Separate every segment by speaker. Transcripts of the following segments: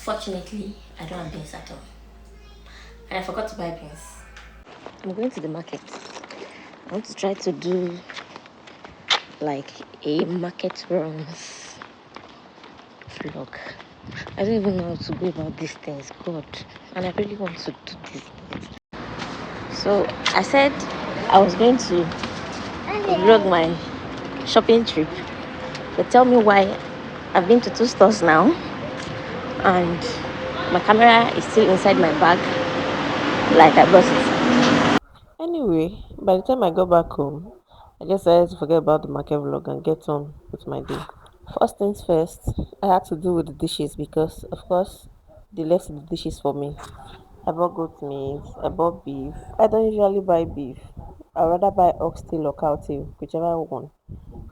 Speaker 1: Fortunately, I don't have beans at all. And I forgot to buy beans. I'm going to the market. I want to try to do like a market runs vlog. I don't even know how to go about these things, God. And I really want to do these things. So I said I was going to vlog my shopping trip. But tell me why I've been to 2 stores now and my camera is still inside my bag like I brought it.
Speaker 2: Anyway, by the time I got back home, I just decided to forget about the market vlog and get on with my day. First things first, I had to do with the dishes because, of course, they left the dishes for me. I bought goat meat, I bought beef. I don't usually buy beef. I'd rather buy oxtail or cow tail, whichever one,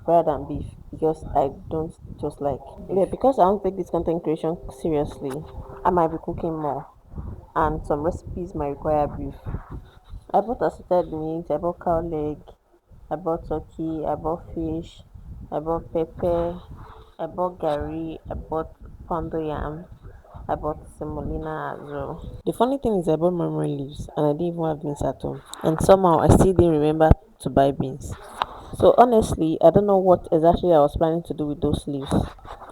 Speaker 2: rather than beef because I don't just like beef. Yeah, because I don't take this content creation seriously, I might be cooking more and some recipes might require beef. I bought assorted meat, I bought cow leg, I bought turkey, I bought fish, I bought pepper, I bought gari, I bought pondo yam, I bought semolina as well. The funny thing is I bought memory leaves and I didn't even have beans at home. And somehow I still didn't remember to buy beans. So honestly, I don't know what exactly I was planning to do with those leaves.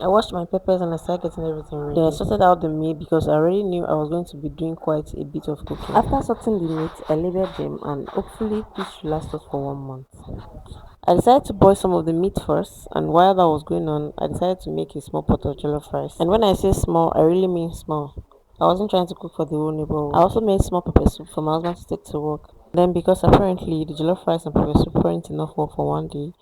Speaker 2: I washed my peppers and I started getting everything ready. Then I sorted out the meat because I already knew I was going to be doing quite a bit of cooking. After sorting the meat, I labeled them and hopefully this should last us for 1 month. I decided to boil some of the meat first, and while that was going on, I decided to make a small pot of jollof rice. And when I say small, I really mean small. I wasn't trying to cook for the whole neighborhood. I also made small pepper soup for my husband to take to work. Then, because apparently the jollof rice and pepper soup weren't enough work for one day,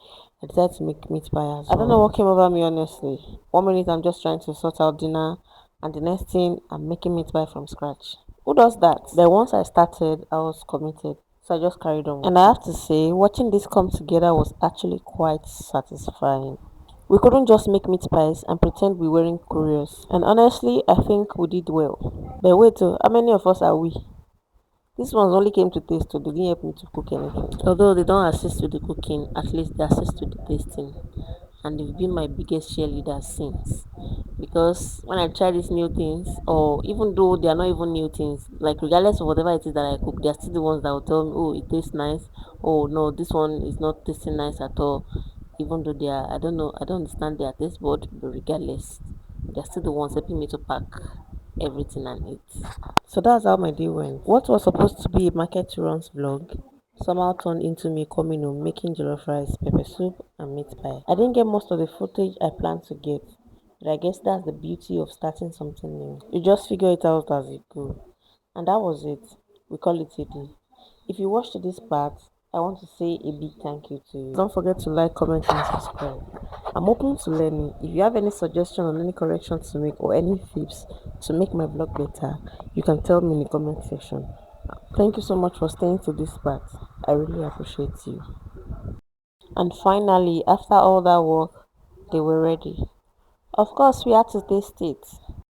Speaker 2: I decided to make meat pie as well. I don't know what came over me honestly. 1 minute I'm just trying to sort out dinner, and the next thing I'm making meat pie from scratch. Who does that? But once I started, I was committed. So I just carried on. And I have to say, watching this come together was actually quite satisfying. We couldn't just make meat pies and pretend we weren't curious. And honestly, I think we did well. But wait, how many of us are we? These ones only came to taste, so they didn't help me to cook anything. Although they don't assist with the cooking, at least they assist with the tasting. And they've been my biggest cheerleaders since. Because when I try these new things, or even though they are not even new things, like regardless of whatever it is that I cook, they are still the ones that will tell me, oh, it tastes nice. Oh no, this one is not tasting nice at all. Even though they are, I don't know, I don't understand their taste bud, but regardless, they are still the ones helping me to pack everything and eat. So that's how my day went. What was supposed to be a market runs vlog somehow turned into me coming home, making jollof rice, pepper soup, and meat pie. I didn't get most of the footage I planned to get, but I guess that's the beauty of starting something new. You just figure it out as you go. And that was it. We call it a day. If you watched to this part, I want to say a big thank you to you. Don't forget to like, comment, and subscribe. I'm open to learning. If you have any suggestion or any corrections to make or any tips to make my vlog better, you can tell me in the comment section. Thank you so much for staying to this part. I really appreciate you. And finally, after all that work, they were ready. Of course, we had to taste it.